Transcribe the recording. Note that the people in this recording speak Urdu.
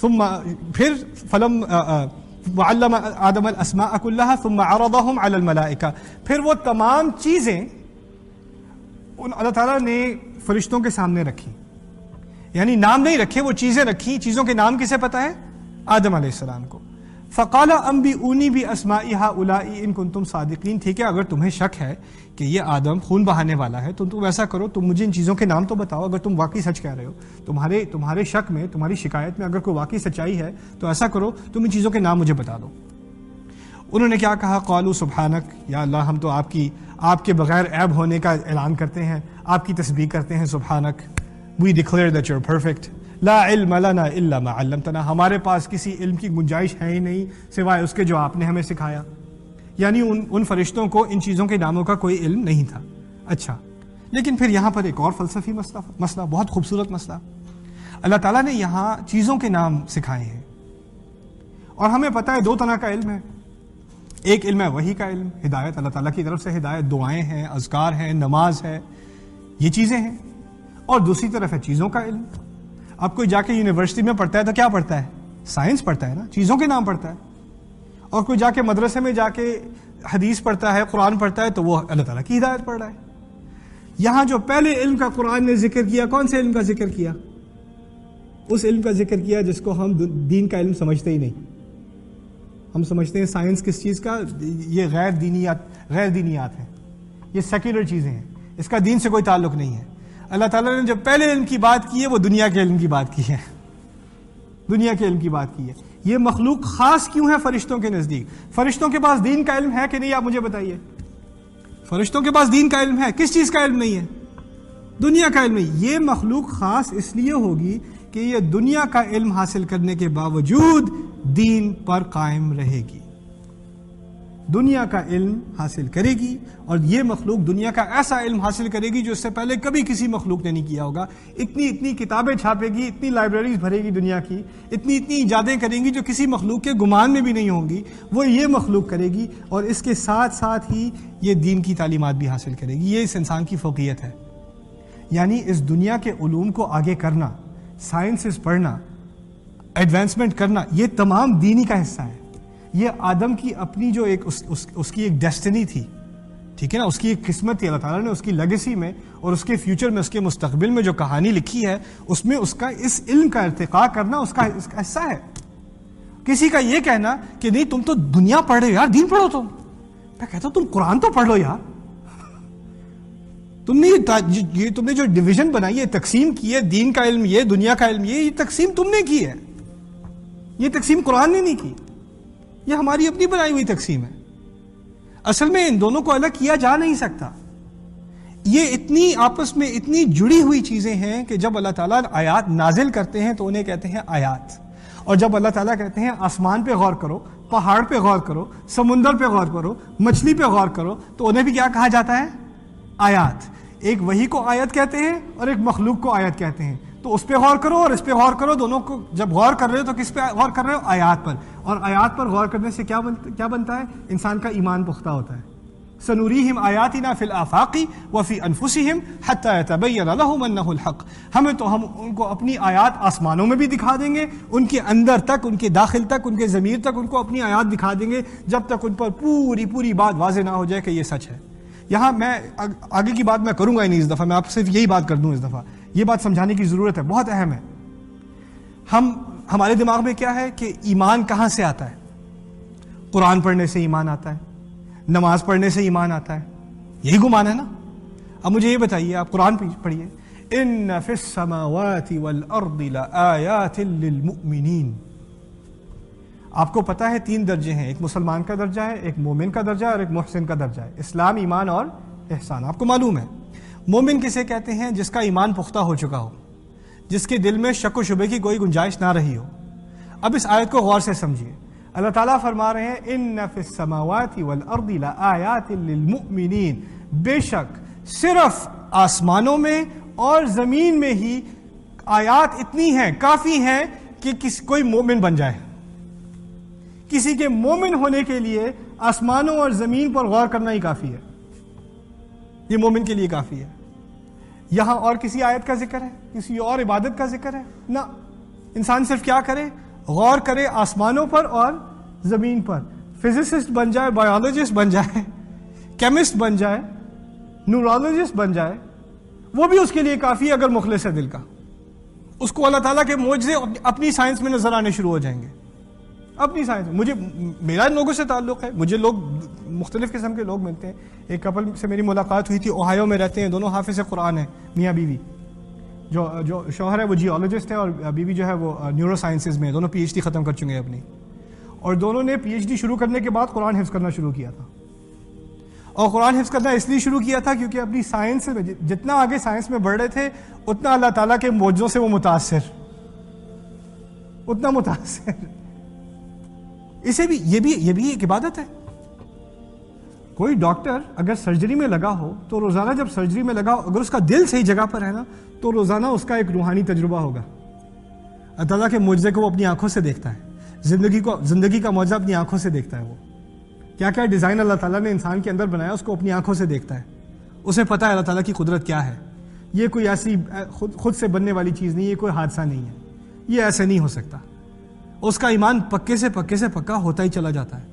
ثم پھر فلم وعلم آدم الاسماء كلها ثم عرضهم على الملائکہ، پھر وہ تمام چیزیں اللہ تعالیٰ نے فرشتوں کے سامنے رکھی، یعنی نام نہیں رکھے، وہ چیزیں رکھی، چیزوں کے نام کسے پتہ ہے؟ آدم علیہ السلام کو. فقال انبئونی باسماء هؤلاء ان کنتم صادقین، ٹھیک ہے اگر تمہیں شک ہے کہ یہ آدم خون بہانے والا ہے تو تم ایسا کرو، تم مجھے ان چیزوں کے نام تو بتاؤ، اگر تم واقعی سچ کہہ رہے ہو، تمہارے شک میں، تمہاری شکایت میں اگر کوئی واقعی سچائی ہے تو ایسا کرو تم ان چیزوں کے نام مجھے بتا دو. انہوں نے کیا کہا؟ قالوا سبحانک، یا اللہ ہم تو آپ کے بغیر عیب ہونے کا اعلان کرتے ہیں، آپ کی تسبیح کرتے ہیں. سبحانک، we declare that you're perfect. لا علم لنا الا ما علمتنا، ہمارے پاس کسی علم کی گنجائش ہے ہی نہیں سوائے اس کے جو آپ نے ہمیں سکھایا. یعنی ان فرشتوں کو ان چیزوں کے ناموں کا کوئی علم نہیں تھا. اچھا، لیکن پھر یہاں پر ایک اور فلسفی مسئلہ، بہت خوبصورت مسئلہ. اللہ تعالیٰ نے یہاں چیزوں کے نام سکھائے ہیں، اور ہمیں پتہ ہے دو طرح کا علم ہے. ایک علم ہے وحی کا علم، ہدایت، اللہ تعالیٰ کی طرف سے ہدایت، دعائیں ہیں، اذکار ہیں، نماز ہے، یہ چیزیں ہیں. اور دوسری طرف ہے چیزوں کا علم. اب کوئی جا کے یونیورسٹی میں پڑھتا ہے تو کیا پڑھتا ہے؟ سائنس پڑھتا ہے نا، چیزوں کے نام پڑھتا ہے. اور کوئی جا کے مدرسے میں جا کے حدیث پڑھتا ہے، قرآن پڑھتا ہے تو وہ اللہ تعالیٰ کی ہدایت پڑھ رہا ہے. یہاں جو پہلے علم کا قرآن نے ذکر کیا، کون سے علم کا ذکر کیا؟ اس علم کا ذکر کیا جس کو ہم دین کا علم سمجھتے ہی نہیں. ہم سمجھتے ہیں سائنس کس چیز کا؟ یہ غیر دینیات ہیں، یہ سیکولر چیزیں ہیں، اس کا دین سے کوئی تعلق نہیں ہے. اللہ تعالیٰ نے جو پہلے علم کی بات کی ہے وہ دنیا کے علم کی بات کی ہے، دنیا کے علم کی بات کی ہے. یہ مخلوق خاص کیوں ہے فرشتوں کے نزدیک؟ فرشتوں کے پاس دین کا علم ہے کہ نہیں؟ آپ مجھے بتائیے. فرشتوں کے پاس دین کا علم ہے، کس چیز کا علم نہیں ہے؟ دنیا کا علم نہیں. یہ مخلوق خاص اس لیے ہوگی کہ یہ دنیا کا علم حاصل کرنے کے باوجود دین پر قائم رہے گی، دنیا کا علم حاصل کرے گی. اور یہ مخلوق دنیا کا ایسا علم حاصل کرے گی جو اس سے پہلے کبھی کسی مخلوق نے نہیں کیا ہوگا. اتنی کتابیں چھاپے گی، اتنی لائبریریز بھرے گی دنیا کی، اتنی ایجادیں کریں گی جو کسی مخلوق کے گمان میں بھی نہیں ہوں گی، وہ یہ مخلوق کرے گی. اور اس کے ساتھ ساتھ ہی یہ دین کی تعلیمات بھی حاصل کرے گی. یہ اس انسان کی فوقیت ہے. یعنی اس دنیا کے علوم کو آگے کرنا، سائنسز پڑھنا، ایڈوانسمنٹ کرنا، یہ تمام دینی کا حصہ ہے. یہ آدم کی اپنی جو ایک اس کی ایک ڈیسٹنی تھی، ٹھیک ہے نا، اس کی ایک قسمت تھی. اللہ تعالیٰ نے اس کی لیگیسی میں اور اس کے فیوچر میں، اس کے مستقبل میں جو کہانی لکھی ہے اس میں اس کا اس علم کا ارتقاء کرنا اس کا حصہ ہے. کسی کا یہ کہنا کہ نہیں تم تو دنیا پڑھ رہے ہو یار، دین پڑھو. میں کہتا ہوں تم قرآن تو پڑھ لو یار. تم نے جو ڈویژن بنائی ہے، تقسیم کی ہے، دین کا علم یہ، دنیا کا علم یہ تقسیم تم نے کی ہے. یہ تقسیم قرآن نے نہیں کی، یہ ہماری اپنی بنائی ہوئی تقسیم ہے. اصل میں ان دونوں کو الگ کیا جا نہیں سکتا. یہ اتنی آپس میں اتنی جڑی ہوئی چیزیں ہیں کہ جب اللہ تعالیٰ آیات نازل کرتے ہیں تو انہیں کہتے ہیں آیات. اور جب اللہ تعالیٰ کہتے ہیں آسمان پہ غور کرو، پہاڑ پہ غور کرو، سمندر پہ غور کرو، مچھلی پہ غور کرو، تو انہیں بھی کیا کہا جاتا ہے؟ آیات. ایک وحی کو آیت کہتے ہیں اور ایک مخلوق کو آیت کہتے ہیں. تو اس پہ غور کرو اور اس پہ غور کرو، دونوں کو جب غور کر رہے ہو تو کس پہ غور کر رہے ہو؟ آیات پر. اور آیات پر غور کرنے سے کیا بنتا ہے؟ انسان کا ایمان پختہ ہوتا ہے. سنوریہم آیاتنا فی الآفاق وفی انفسہم حتی یتبین لہم انہ الحق. ہم ان کو اپنی آیات آسمانوں میں بھی دکھا دیں گے، ان کے اندر تک، ان کے داخل تک، ان کے ضمیر تک ان کو اپنی آیات دکھا دیں گے، جب تک ان پر پوری بات واضح نہ ہو جائے کہ یہ سچ ہے. یہاں میں آگے کی بات میں کروں گا ہی نہیں اس دفعہ، میں آپ صرف یہی بات کر دوں اس دفعہ. یہ بات سمجھانے کی ضرورت ہے، بہت اہم ہے. ہمارے دماغ میں کیا ہے کہ ایمان کہاں سے آتا ہے؟ قرآن پڑھنے سے ایمان آتا ہے، نماز پڑھنے سے ایمان آتا ہے، یہی گمان ہے نا. اب مجھے یہ بتائیے، آپ قرآن پڑھیے، ان فی السماوات والارض لآیات للمؤمنین. آپ کو پتا ہے 3 درجے ہیں، ایک مسلمان کا درجہ ہے، ایک مومن کا درجہ ہے اور ایک محسن کا درجہ ہے. اسلام، ایمان اور احسان. آپ کو معلوم ہے مومن کسے کہتے ہیں؟ جس کا ایمان پختہ ہو چکا ہو، جس کے دل میں شک و شبے کی کوئی گنجائش نہ رہی ہو. اب اس آیت کو غور سے سمجھیے. اللہ تعالیٰ فرما رہے ہیں ان فی السماوات والارض لآیات للمؤمنین. بے شک صرف آسمانوں میں اور زمین میں ہی آیات اتنی ہیں، کافی ہیں کہ کوئی مومن بن جائے. کسی کے مومن ہونے کے لیے آسمانوں اور زمین پر غور کرنا ہی کافی ہے. یہ مومن کے لیے کافی ہے. یہاں اور کسی آیت کا ذکر ہے؟ کسی اور عبادت کا ذکر ہے؟ نہ. انسان صرف کیا کرے؟ غور کرے آسمانوں پر اور زمین پر، فزسسٹ بن جائے، بایولوجسٹ بن جائے، کیمسٹ بن جائے، نیورولوجسٹ بن جائے، وہ بھی اس کے لیے کافی اگر مخلص ہے دل کا. اس کو اللہ تعالیٰ کے معجزے اپنی سائنس میں نظر آنے شروع ہو جائیں گے. اپنی سائنس میں میرا ان لوگوں سے تعلق ہے، مجھے لوگ مختلف قسم کے لوگ ملتے ہیں. ایک کپل سے میری ملاقات ہوئی تھی، اوہایو میں رہتے ہیں، دونوں حافظ قرآن ہیں، میاں بیوی. جو شوہر ہے وہ جیولوجسٹ ہے اور بیوی جو ہے وہ نیورو سائنسز میں، دونوں پی ایچ ڈی ختم کر چکے ہیں اپنی. اور دونوں نے پی ایچ ڈی شروع کرنے کے بعد قرآن حفظ کرنا شروع کیا تھا. اور قرآن حفظ کرنا اس لیے شروع کیا تھا کیونکہ اپنی سائنس میں جتنا آگے سائنس میں بڑھ رہے تھے اتنا اللہ تعالیٰ کے معجزوں سے وہ متاثر. یہ بھی ایک عبادت ہے. کوئی ڈاکٹر اگر سرجری میں لگا ہو تو روزانہ جب سرجری میں لگا ہو، اگر اس کا دل صحیح جگہ پر ہے نا، تو روزانہ اس کا ایک روحانی تجربہ ہوگا. اللہ تعالیٰ کے معجزے کو وہ اپنی آنکھوں سے دیکھتا ہے، زندگی کا معجزہ اپنی آنکھوں سے دیکھتا ہے. وہ کیا کیا ڈیزائن اللہ تعالیٰ نے انسان کے اندر بنایا اس کو اپنی آنکھوں سے دیکھتا ہے. اسے پتہ ہے اللہ تعالیٰ کی قدرت کیا ہے. یہ کوئی ایسی خود سے بننے والی چیز نہیں، یہ کوئی حادثہ نہیں ہے، یہ ایسے نہیں ہو سکتا. اس کا ایمان پکے سے پکا ہوتا ہی چلا جاتا ہے.